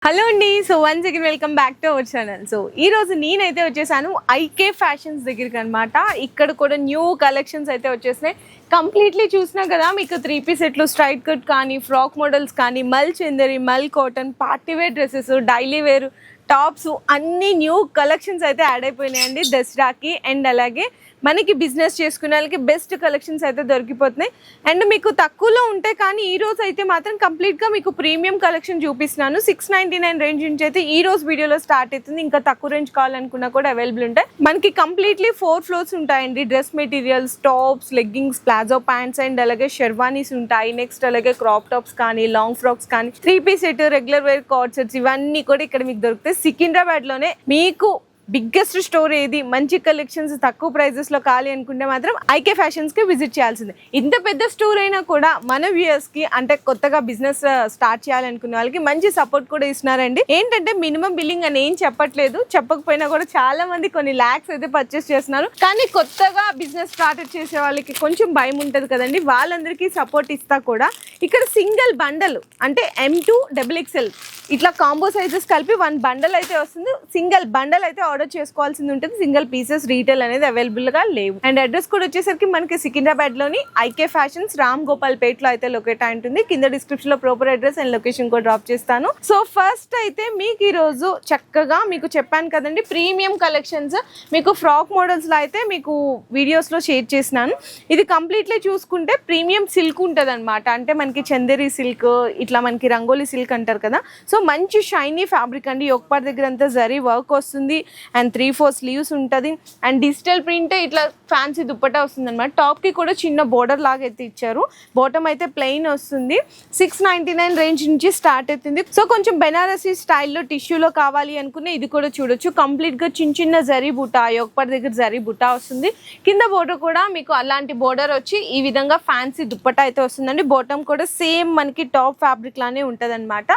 Hello అండి. So once again welcome back to our channel. So ఈ రోజు నేనైతే వచ్చేసాను ఐకే ఫ్యాషన్స్ దగ్గరికి అనమాట. ఇక్కడ కూడా న్యూ కలెక్షన్స్ అయితే వచ్చేసినాయి. కంప్లీట్లీ చూసినా కదా మీకు 3 పీస్ సెట్లు, స్ట్రైట్ కట్ కానీ, ఫ్రాక్ మోడల్స్ కానీ, మల్ చందరి, మల్ cotton, party wear dresses, daily wear tops అన్ని న్యూ కలెక్షన్స్ అయితే యాడ్ అయిపోయినాయండి దసరాకి. అండ్ అలాగే మనకి బిజినెస్ చేసుకునే వాళ్ళకి బెస్ట్ కలెక్షన్స్ అయితే దొరికిపోతున్నాయి. అండ్ మీకు తక్కువలో ఉంటాయి, కానీ ఈ రోజు అయితే మాత్రం కంప్లీట్గా మీకు ప్రీమియం కలెక్షన్ చూపిస్తున్నాను. 699 రేంజ్ నుంచి అయితే ఈ రోజు వీడియోలో స్టార్ట్ అవుతుంది. ఇంకా తక్కువ రేంజ్ కావాలనుకున్నా కూడా అవైలబుల్ ఉంటాయి. మనకి కంప్లీట్లీ 4 ఫ్లోర్స్ ఉంటాయండి. Dress materials, tops, leggings, palazzo pants and అలాగే షెర్వానీస్ ఉంటాయి. నెక్స్ట్ అలాగే క్రాప్ టాప్స్ కానీ, లాంగ్ ఫ్రాక్స్ కానీ, 3 piece set, regular wear co-ord sets ఇవన్నీ కూడా ఇక్కడ మీకు దొరుకుతాయి. సికింద్రాబాద్లోనే మీకు బిగ్గెస్ట్ స్టోర్ ఏది, మంచి కలెక్షన్స్ తక్కువ ప్రైజెస్లో కావాలి అనుకుంటే మాత్రం ఐకే ఫ్యాషన్స్కి విజిట్ చేయాల్సిందే. ఇంత పెద్ద స్టోర్ అయినా కూడా మన వ్యూయర్స్కి, అంటే కొత్తగా బిజినెస్ స్టార్ట్ చేయాలనుకునే వాళ్ళకి మంచి సపోర్ట్ కూడా ఇస్తున్నారండి. ఏంటంటే మినిమం బిల్లింగ్ అని ఏం చెప్పట్లేదు, చెప్పకపోయినా కూడా చాలా మంది కొన్ని ల్యాక్స్ అయితే పర్చేస్ చేస్తున్నారు. కానీ కొత్తగా బిజినెస్ స్టార్ట్ చేసే వాళ్ళకి కొంచెం భయం ఉంటుంది కదండి, వాళ్ళందరికీ సపోర్ట్ ఇస్తా కూడా ఇక్కడ సింగిల్ బండల్ అంటే M2 XXL ఇట్లా కాంబో సైజెస్ కలిపి 1 బండల్ అయితే వస్తుంది. సింగిల్ బండల్ అయితే ఆర్డర్ చేసుకోవాల్సింది ఉంటుంది. సింగిల్ పీసెస్ రీటైల్ అనేది అవైలబుల్ గా లేవు. అండ్ అడ్రస్ కూడా వచ్చేసరికి మనకి సికింద్రాబాద్ లోని ఐకే ఫ్యాషన్స్ రామ్ గోపాల్ పేట్ లో అయితే లొకేట్ అయి ఉంటుంది. కింద డిస్క్రిప్షన్ లో ప్రాపర్ అడ్రస్ అండ్ లొకేషన్ కూడా డ్రాప్ చేస్తాను. సో ఫస్ట్ అయితే మీకు ఈ రోజు చక్కగా మీకు చెప్పాను కదండి, ప్రీమియం కలెక్షన్స్ మీకు ఫ్రాక్ మోడల్స్ లో అయితే మీకు వీడియోస్ లో షేర్ చేసినాను. ఇది కంప్లీట్లీ చూసుకుంటే ప్రీమియం సిల్క్ ఉంటుంది అనమాట. అంటే మనకి చందేరి సిల్క్, ఇట్లా మనకి రంగోలీ సిల్క్ అంటారు కదా. సో మంచి షైనీ ఫ్యాబ్రిక్ అండి. ఒక్కపాటి దగ్గర అంతా జరీ వర్క్ వస్తుంది అండ్ 3/4 స్లీవ్స్ ఉంటుంది. అండ్ డిజిటల్ ప్రింట్ ఇట్లా ఫ్యాన్సీ దుప్పటా వస్తుంది అనమాట. టాప్కి కూడా చిన్న బోర్డర్ లాగా అయితే ఇచ్చారు. బాటమ్ అయితే ప్లెయిన్ వస్తుంది. 699 రేంజ్ నుంచి స్టార్ట్ అవుతుంది. సో కొంచెం బెనారసీ స్టైల్లో టిష్యూలో కావాలి అనుకునే ఇది కూడా చూడొచ్చు. కంప్లీట్గా చిన్న చిన్న జరీ బుటా, ఒక్కపాటి దగ్గర జరీ బుటా వస్తుంది. కింద బోర్డర్ కూడా మీకు అలాంటి బోర్డర్ వచ్చి ఈ విధంగా ఫ్యాన్సీ దుప్పటా అయితే వస్తుందండి. బాటమ్ కూడా సేమ్ మనకి టాప్ ఫ్యాబ్రిక్ లానే ఉంటుంది అనమాట.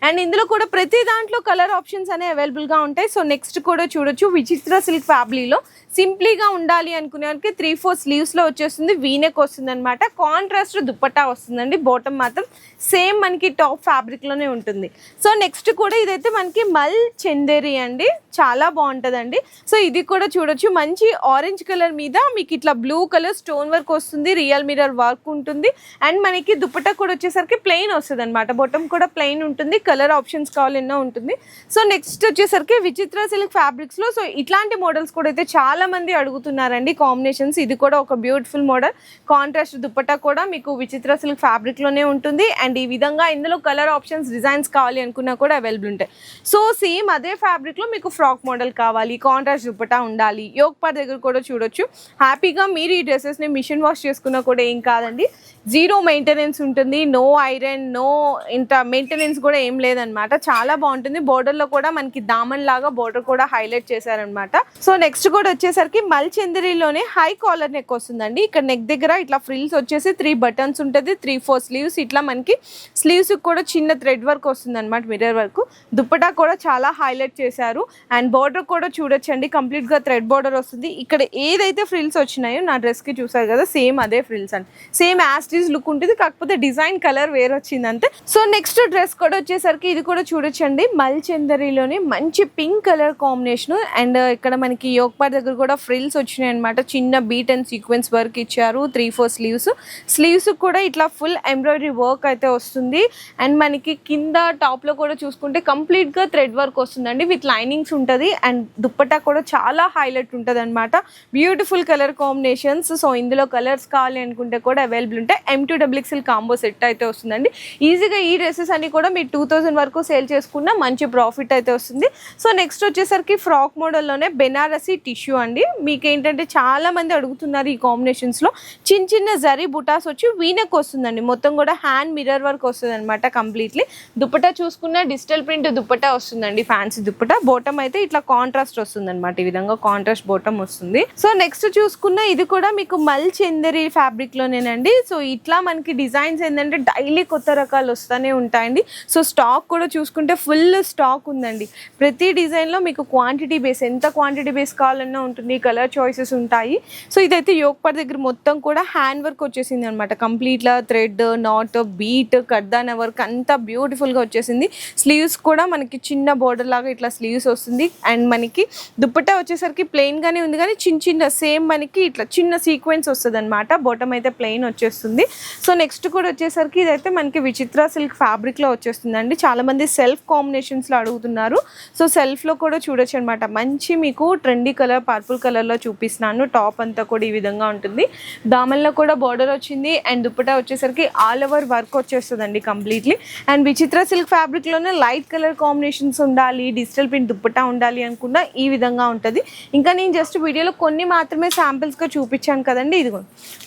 అండ్ ఇందులో కూడా ప్రతి దాంట్లో కలర్ ఆప్షన్స్ అనేవి అవైలబుల్గా ఉంటాయి. సో నెక్స్ట్ కూడా చూడొచ్చు, విచిత్ర సిల్క్ ఫ్యాబ్రిక్లో సింప్లీగా ఉండాలి అనుకునే వాళ్ళకి 3/4 స్లీవ్స్లో వచ్చేస్తుంది. వీనెక్ వస్తుంది అనమాట. కాంట్రాస్ట్ దుప్పట్టా వస్తుందండి. బాటమ్ మాత్రం సేమ్ మనకి టాప్ ఫ్యాబ్రిక్లోనే ఉంటుంది. సో నెక్స్ట్ కూడా ఇదైతే మనకి మల్ చందేరి అండి, చాలా బాగుంటుందండి. సో ఇది కూడా చూడొచ్చు, మంచి ఆరెంజ్ కలర్ మీద మీకు ఇట్లా బ్లూ కలర్ స్టోన్ వర్క్ వస్తుంది, రియల్ మిర్రర్ వర్క్ ఉంటుంది. అండ్ మనకి దుప్పట్టా కూడా వచ్చేసరికి ప్లెయిన్ వస్తుంది అనమాట. బాటమ్ కూడా ప్లెయిన్ ఉంటుంది. కలర్ ఆప్షన్స్ కావాలన్నా ఉంటుంది. సో నెక్స్ట్ వచ్చేసరికి విచిత్ర సిల్క్ ఫ్యాబ్రిక్స్ లో సో ఇట్లాంటి మోడల్స్ కూడా అయితే చాలా మంది అడుగుతున్నారండి కాంబినేషన్స్. ఇది కూడా ఒక బ్యూటిఫుల్ మోడల్. కాంట్రాస్ట్ దుప్పట్టా కూడా మీకు విచిత్ర సిల్క్ ఫ్యాబ్రిక్ లోనే ఉంటుంది. అండ్ ఈ విధంగా ఇందులో కలర్ ఆప్షన్స్, డిజైన్స్ కావాలి అనుకున్నా కూడా అవైలబుల్ ఉంటాయి. సో సేమ్ అదే ఫ్యాబ్రిక్ లో మీకు ఫ్రాక్ మోడల్ కావాలి, కాంట్రాస్ట్ దుప్పట్టా ఉండాలి. యోక్ పార్ట్ దగ్గర కూడా చూడొచ్చు. హ్యాపీగా మీరు ఈ డ్రెస్సెస్ ని మిషన్ వాష్ చేసుకున్నా కూడా ఏం కాదండి. 0 మెయింటెనెన్స్ ఉంటుంది. నో ఐరన్, నో ఇంత మెయింటెనెన్స్ కూడా ఏం లేదనమాట. చాలా బాగుంటుంది. బోర్డర్ లో కూడా మనకి దామన్ లాగా బోర్డర్ కూడా హైలైట్ చేశారనమాట. సో నెక్స్ట్ కూడా వచ్చేసరికి మల్ చందరిలోనే హై కాలర్ నెక్ వస్తుందండి. ఇక్కడ నెక్ దగ్గర ఇట్లా ఫ్రిల్స్ వచ్చేసి 3 బటన్స్ ఉంటుంది. 3/4 స్లీవ్స్, ఇట్లా మనకి స్లీవ్స్ కూడా చిన్న థ్రెడ్ వర్క్ వస్తుంది అనమాట, మిర్రర్ వర్క్. దుప్పటా కూడా చాలా హైలైట్ చేశారు. అండ్ బోర్డర్ కూడా చూడొచ్చండి, కంప్లీట్ గా థ్రెడ్ బోర్డర్ వస్తుంది. ఇక్కడ ఏదైతే ఫ్రిల్స్ వచ్చినాయో నా డ్రెస్ కి చూసారు కదా, సేమ్ అదే ఫ్రిల్స్ అండి. సేమ్ యాస్టీస్ లుక్ ఉంటుంది, కాకపోతే డిజైన్ కలర్ వేరే వచ్చింది అంతే. సో నెక్స్ట్ డ్రెస్ కూడా వచ్చేసరికి ఇది కూడా చూడొచ్చండి, మల్ చందరిలోని మంచి పింక్ కలర్ కాంబినేషన్. అండ్ ఇక్కడ మనకి యోక్ పార్ట్ దగ్గర కూడా ఫ్రిల్స్ వచ్చినాయి అనమాట. చిన్న బీట్ అండ్ సీక్వెన్స్ వర్క్ ఇచ్చారు. 3/4 స్లీవ్స్ కూడా ఇట్లా ఫుల్ ఎంబ్రాయిడరీ వర్క్ అయితే వస్తుంది. అండ్ మనకి కింద టాప్ లో కూడా చూసుకుంటే కంప్లీట్ గా థ్రెడ్ వర్క్ వస్తుందండి, విత్ లైనింగ్స్ ఉంటుంది. అండ్ దుప్పట్టా కూడా చాలా హైలైట్ ఉంటుంది అనమాట. Beautiful colour combinations. సో ఇందులో కలర్స్ కావాలి అనుకుంటే కూడా అవైలబుల్ ఉంటాయి. M2 XXL కాంబో సెట్ అయితే వస్తుందండి. ఈజీగా ఈ డ్రెస్సెస్ అన్ని కూడా మీరు 2000 వరకు సేల్ చేసుకున్న మంచి ప్రాఫిట్ అయితే వస్తుంది. సో నెక్స్ట్ వచ్చేసరికి ఫ్రాక్ మోడల్లోనే బెనారసీ టిష్యూ అండి. మీకు ఏంటంటే చాలా మంది అడుగుతున్నారు ఈ కాంబినేషన్స్లో. చిన్న చిన్న జరీ బుటాస్ వచ్చి వీనెక్ వస్తుందండి. మొత్తం కూడా హ్యాండ్ మిర్రర్ వర్క్ వస్తుంది అనమాట కంప్లీట్లీ. దుప్పటా చూసుకున్న డిజిటల్ ప్రింట్ దుప్పటా వస్తుందండి, ఫ్యాన్సీ దుప్పటా. బాటమ్ అయితే ఇట్లా కాంట్రాస్ట్ వస్తుంది అనమాట. ఈ విధంగా కాంట్రాస్ట్ బాటమ్ వస్తుంది. సో నెక్స్ట్ చూసుకున్న ఇది కూడా మీకు మల్ చందరి ఫ్యాబ్రిక్ లోనేనండి. సో ఇట్లా మనకి డిజైన్స్ ఏంటంటే డైలీ కొత్త రకాలు వస్తూనే ఉంటాయండి. సో స్టాక్ స్టాక్ కూడా చూసుకుంటే ఫుల్ స్టాక్ ఉందండి. ప్రతి డిజైన్లో మీకు క్వాంటిటీ బేస్, ఎంత క్వాంటిటీ బేస్ కావాలన్నా ఉంటుంది, కలర్ చాయిసెస్ ఉంటాయి. సో ఇదైతే యోక్ పార్ట్ దగ్గర మొత్తం కూడా హ్యాండ్ వర్క్ వచ్చేసింది అనమాట. కంప్లీట్గా థ్రెడ్, నాట్, బీట్, కర్దానా వర్క్ అంతా బ్యూటిఫుల్గా వచ్చేసింది. స్లీవ్స్ కూడా మనకి చిన్న బోర్డర్ లాగా ఇట్లా స్లీవ్స్ వస్తుంది. అండ్ మనకి దుప్పట్టా వచ్చేసరికి ప్లెయిన్గానే ఉంది, కానీ చిన్న సేమ్ మనకి ఇట్లా చిన్న సీక్వెన్స్ వస్తుంది అనమాట. బాటమ్ అయితే ప్లెయిన్ వచ్చేస్తుంది. సో నెక్స్ట్ కూడా వచ్చేసరికి ఇదైతే మనకి విచిత్ర సిల్క్ ఫ్యాబ్రిక్లో వచ్చేస్తుందండి. చాలామంది సెల్ఫ్ కాంబినేషన్స్లో అడుగుతున్నారు. సో సెల్ఫ్లో కూడా చూడొచ్చు అనమాట. మంచి మీకు ట్రెండీ కలర్ పర్పుల్ కలర్లో చూపిస్తున్నాను. టాప్ అంతా కూడా ఈ విధంగా ఉంటుంది. దామన్లో కూడా బార్డర్ వచ్చింది. అండ్ దుప్పటా వచ్చేసరికి ఆల్ ఓవర్ వర్క్ వచ్చేస్తుందండి కంప్లీట్లీ. అండ్ విచిత్ర సిల్క్ ఫ్యాబ్రిక్లోనే లైట్ కలర్ కాంబినేషన్స్ ఉండాలి, డిజిటల్ ప్రింట్ దుప్పటా ఉండాలి అనుకున్నా ఈ విధంగా ఉంటుంది. ఇంకా నేను జస్ట్ వీడియోలో కొన్ని మాత్రమే శాంపిల్స్గా చూపించాను కదండి. ఇదిగో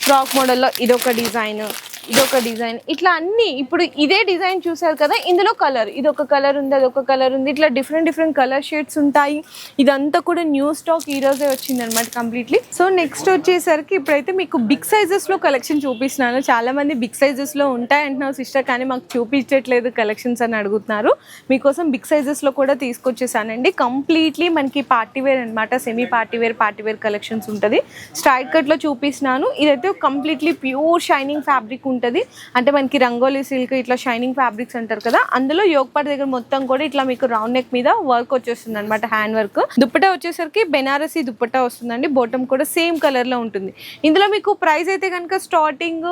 ఫ్రాక్ మోడల్లో ఇదొక డిజైన్, ఇదొక డిజైన్, ఇట్లా అన్ని ఇప్పుడు ఇదే డిజైన్ చూసారు కదా, ఇందులో కలర్, ఇదొక కలర్ ఉంది, అదొక కలర్ ఉంది, ఇట్లా డిఫరెంట్ కలర్ షేడ్స్ ఉంటాయి. ఇదంతా కూడా న్యూ స్టాక్ ఈ రోజే వచ్చింది అనమాట కంప్లీట్లీ. సో నెక్స్ట్ వచ్చేసరికి ఇప్పుడైతే మీకు బిగ్ సైజెస్లో కలెక్షన్ చూపిస్తున్నాను. చాలా మంది బిగ్ సైజెస్లో ఉంటాయి అంటున్నావు సిస్టర్, కానీ మాకు చూపించట్లేదు కలెక్షన్స్ అని అడుగుతున్నారు. మీకోసం బిగ్ సైజెస్లో కూడా తీసుకొచ్చేసానండి. కంప్లీట్లీ మనకి పార్టీ వేర్ అనమాట, సెమీ పార్టీ వేర్ కలెక్షన్స్ ఉంటుంది. స్ట్రైట్ కట్లో చూపిస్తున్నాను. ఇదైతే కంప్లీట్లీ ప్యూర్ షైనింగ్ ఫ్యాబ్రిక్ ఉంటుంది. అంటే మనకి రంగోలీ సిల్క్ ఇట్లా షైనింగ్ ఫ్యాబ్రిక్స్ అంటారు కదా, అందులో యోక్ పార్ట్ దగ్గర మొత్తం కూడా ఇట్లా మీకు రౌండ్ నెక్ మీద వర్క్ వచ్చేస్తుంది అనమాట, హ్యాండ్ వర్క్. దుప్పటా వచ్చేసరికి బెనారసీ దుప్పటా వస్తుందండి. బాటమ్ కూడా సేమ్ కలర్ లో ఉంటుంది. ఇందులో మీకు ప్రైస్ అయితే కనుక స్టార్టింగ్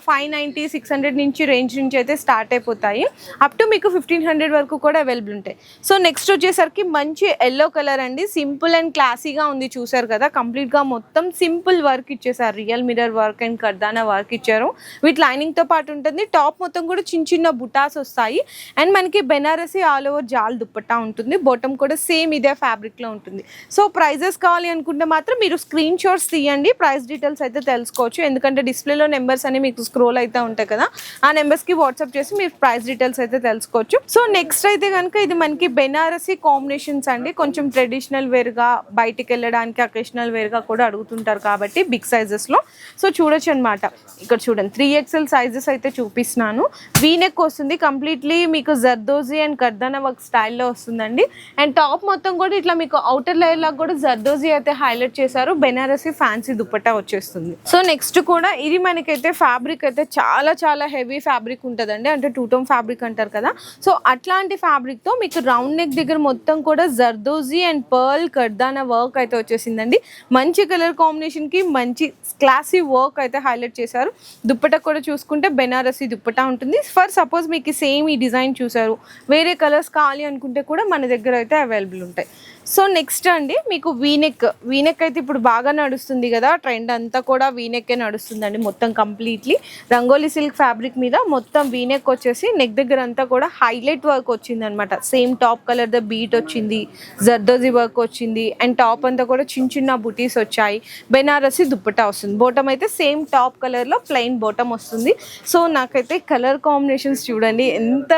590, 600 నుంచి రేంజ్ నుంచి అయితే స్టార్ట్ అయిపోతాయి. అప్ టు మీకు 1500 వరకు కూడా అవైలబుల్ ఉంటాయి. సో నెక్స్ట్ వచ్చేసరికి మంచి ఎల్లో కలర్ అండి. సింపుల్ అండ్ క్లాసీగా ఉంది, చూసారు కదా. కంప్లీట్ గా మొత్తం సింపుల్ వర్క్ ఇచ్చేసారు. రియల్ మిర్రర్ వర్క్ అండ్ కర్దానా వర్క్ ఇచ్చారు. వీటి లైనింగ్ తో పాటు ఉంటుంది. టాప్ మొత్తం కూడా చిన్న బుటాస్ వస్తాయి. అండ్ మనకి బెనారసీ ఆల్ ఓవర్ జాల్ దుప్పట్టా ఉంటుంది. బాటమ్ కూడా సేమ్ ఇదే ఫ్యాబ్రిక్ లో ఉంటుంది. సో ప్రైజెస్ కావాలి అనుకుంటే మాత్రం మీరు స్క్రీన్ షాట్స్ తీయండి, ప్రైస్ డీటెయిల్స్ అయితే తెలుసుకోవచ్చు. ఎందుకంటే డిస్ప్లేలో నెంబర్స్ అని మీకు స్క్రోల్ అయితే ఉంటాయి కదా, ఆ నెంబర్స్ కి వాట్సాప్ చేసి మీరు ప్రైస్ డీటెయిల్స్ అయితే తెలుసుకోవచ్చు. సో నెక్స్ట్ అయితే కనుక ఇది మనకి బెనారసీ కాంబినేషన్స్ అండి. కొంచెం ట్రెడిషనల్ వేర్ గా, బయటికి వెళ్ళడానికి అకేషనల్ వేర్ గా కూడా అడుగుతుంటారు కాబట్టి బిగ్ సైజెస్ లో. సో చూడొచ్చు అనమాట. ఇక్కడ చూడండి 3XL సైజెస్ అయితే చూపిస్తున్నాను. వీనెక్ వస్తుంది, కంప్లీట్లీ మీకు జర్దోజీ అండ్ కర్దానా వర్క్ స్టైల్లో వస్తుందండి. అండ్ టాప్ మొత్తం కూడా ఇట్లా మీకు అవుటర్ లేయర్ లాగా కూడా జర్దోజీ అయితే హైలైట్ చేశారు. బెనారసీ ఫ్యాన్సీ దుప్పట్టా వచ్చేస్తుంది. సో నెక్స్ట్ కూడా ఇది మనకైతే ఫ్యాబ్రిక్ అయితే చాలా హెవీ ఫ్యాబ్రిక్ ఉంటుందండి. అంటే 2-tone ఫ్యాబ్రిక్ అంటారు కదా, సో అట్లాంటి ఫ్యాబ్రిక్ తో మీకు రౌండ్ నెక్ దగ్గర మొత్తం కూడా జర్దోజీ అండ్ పర్ల్ కర్దానా వర్క్ అయితే వచ్చేసిందండి. మంచి కలర్ కాంబినేషన్ కి మంచి క్లాసీ వర్క్ అయితే హైలైట్ చేశారు. దుప్పట్టా కూడా చూసుకుంటే బెనారసీ దుప్పట్టా ఉంటుంది. ఫర్ సపోజ్ మీకు సేమ్ ఈ డిజైన్ చూసారు, వేరే కలర్స్ కావాలి అనుకుంటే కూడా మన దగ్గర అయితే అవైలబుల్ ఉంటాయి. సో నెక్స్ట్ అండి మీకు వీనెక్ అయితే ఇప్పుడు బాగా నడుస్తుంది కదా, ట్రెండ్ అంతా కూడా వీనెక్కే నడుస్తుందండి. మొత్తం కంప్లీట్లీ రంగోలీ సిల్క్ ఫ్యాబ్రిక్ మీద మొత్తం వీనెక్ వచ్చేసి నెక్ దగ్గర అంతా కూడా హైలైట్ వర్క్ వచ్చింది అనమాట. Same top colour the beat వచ్చింది, జర్దోజీ వర్క్ వచ్చింది. అండ్ టాప్ అంతా కూడా చిన్న బుటీస్ వచ్చాయి. బెనారసీ దుప్పట్టా వస్తుంది. బాటమ్ అయితే సేమ్ టాప్ కలర్ లో ప్లెయిన్ బాటమ్ వస్తుంది. సో నాకైతే కలర్ కాంబినేషన్స్ చూడండి ఎంత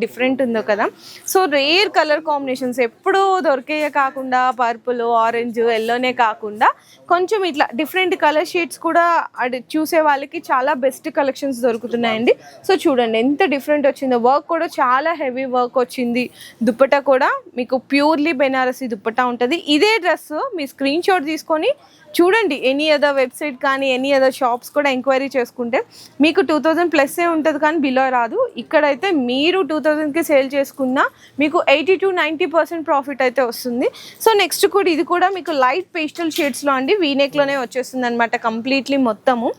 డిఫరెంట్ ఉందో కదా. సో రేర్ కలర్ కాంబినేషన్స్ ఎప్పుడూ దొరికే కాకుండా పర్పుల్, ఆరెంజ్, ఎల్లోనే కాకుండా కొంచెం ఇట్లా డిఫరెంట్ కలర్ షేడ్స్ కూడా చూసే వాళ్ళకి చాలా బెస్ట్ కలెక్షన్స్ దొరుకుతున్నాయండి. సో చూడండి ఎంత డిఫరెంట్ వచ్చిందో. వర్క్ కూడా చాలా హెవీ వర్క్ వచ్చింది. దుప్పట్టా కూడా మీకు ప్యూర్లీ బెనారసీ దుప్పట్టా ఉంటుంది. ఇదే డ్రెస్ మీ స్క్రీన్ షాట్ తీసుకొని చూడండి, ఎనీ అదర్ వెబ్సైట్ కానీ ఎనీ అదర్ షాప్స్ కూడా ఎంక్వైరీ చేసుకుంటే మీకు 2000+ ఉంటుంది, కానీ బిలో రాదు. ఇక్కడైతే మీరు 2000కి సేల్ చేసుకున్నా మీకు 80 to 90% ప్రాఫిట్ అయితే వస్తుంది. సో నెక్స్ట్ కూడా ఇది కూడా మీకు లైట్ పేస్టల్ షేడ్స్లో అండి, వీనెక్లోనే వచ్చేస్తుంది అనమాట కంప్లీట్లీ మొత్తము.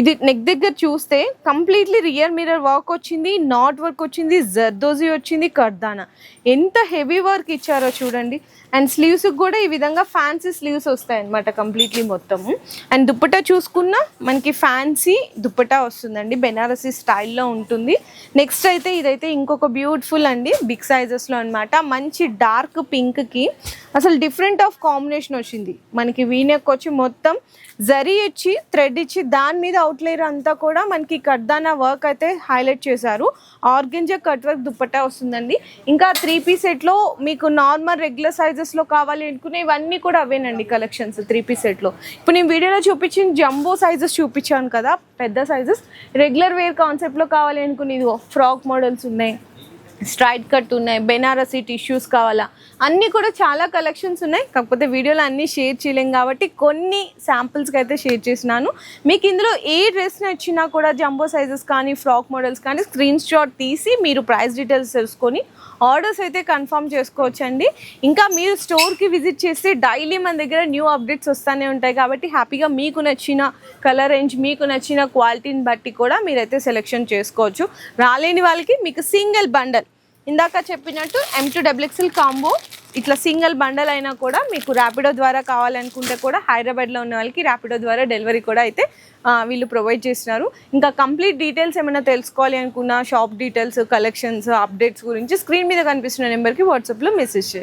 ఇది నెక్ దగ్గర చూస్తే కంప్లీట్లీ రియర్ మిర్రర్ వర్క్ వచ్చింది, నాట్ వర్క్ వచ్చింది, జర్దోజీ వచ్చింది, కర్దానా. ఎంత హెవీ వర్క్ ఇచ్చారో చూడండి. అండ్ స్లీవ్స్కి కూడా ఈ విధంగా ఫ్యాన్సీ స్లీవ్స్ వస్తాయి అనమాట కంప్లీట్లీ మొత్తము. అండ్ దుప్పట్టా చూసుకున్నా మనకి ఫ్యాన్సీ దుప్పట్టా వస్తుందండి, బెనారసీ స్టైల్లో ఉంటుంది. నెక్స్ట్ అయితే ఇదైతే ఇంకొక బ్యూటిఫుల్ అండి, బిగ్ సైజెస్లో అనమాట. మంచి డార్క్ పింక్కి అసలు డిఫరెంట్ ఆఫ్ కాంబినేషన్ వచ్చింది. మనకి వీనెక్ వచ్చి మొత్తం జరీ ఇచ్చి థ్రెడ్ ఇచ్చి దాని మీద అవుట్లేయర్ అంతా కూడా మనకి కర్దానా వర్క్ అయితే హైలైట్ చేశారు. ఆర్గెంజా కట్ వర్క్ దుప్పట్టా వస్తుందండి. ఇంకా 3-piece సెట్లో మీకు నార్మల్ రెగ్యులర్ సైజెస్లో కావాలి అనుకునే ఇవన్నీ కూడా అవేనండి కలెక్షన్స్ 3-piece సెట్లో. ఇప్పుడు నేను వీడియోలో చూపించిన జంబో సైజెస్ చూపించాను కదా, పెద్ద సైజెస్. రెగ్యులర్ వేర్ కాన్సెప్ట్లో కావాలి అనుకుని ఇదిగో ఫ్రాక్ మోడల్స్ ఉన్నాయి, స్ట్రైట్ కట్ ఉన్నాయి, బెనారసీ టిష్యూస్ కావాలా, అన్నీ కూడా చాలా కలెక్షన్స్ ఉన్నాయి. కాకపోతే వీడియోలో అన్నీ షేర్ చేయలేం కాబట్టి కొన్ని శాంపుల్స్కి అయితే షేర్ చేసినాను. మీకు ఇందులో ఏ డ్రెస్ నచ్చినా కూడా జంబో సైజెస్ కానీ ఫ్రాక్ మోడల్స్ కానీ స్క్రీన్ షాట్ తీసి మీరు ప్రైస్ డీటెయిల్స్ తెలుసుకొని ఆర్డర్స్ అయితే కన్ఫర్మ్ చేసుకోవచ్చండి. ఇంకా మీరు స్టోర్కి విజిట్ చేస్తే డైలీ మన దగ్గర న్యూ అప్డేట్స్ వస్తూనే ఉంటాయి కాబట్టి హ్యాపీగా మీకు నచ్చిన కలర్ రేంజ్, మీకు నచ్చిన క్వాలిటీని బట్టి కూడా మీరైతే సెలెక్షన్ చేసుకోవచ్చు. రాలేని వాళ్ళకి మీకు సింగిల్ బండల్ ఇందాక చెప్పినట్టు M2XXL కాంబో ఇట్లా సింగిల్ బండల్ అయినా కూడా మీకు ర్యాపిడో ద్వారా కావాలనుకుంటే కూడా హైదరాబాద్లో ఉన్న వాళ్ళకి ర్యాపిడో ద్వారా డెలివరీ కూడా అయితే వీళ్ళు ప్రొవైడ్ చేస్తున్నారు. ఇంకా కంప్లీట్ డీటెయిల్స్ ఏమైనా తెలుసుకోవాలి అనుకున్న షాప్ డీటెయిల్స్, కలెక్షన్స్, అప్డేట్స్ గురించి స్క్రీన్ మీద కనిపిస్తున్న నెంబర్కి వాట్సాప్లో మెసేజ్ చేయండి.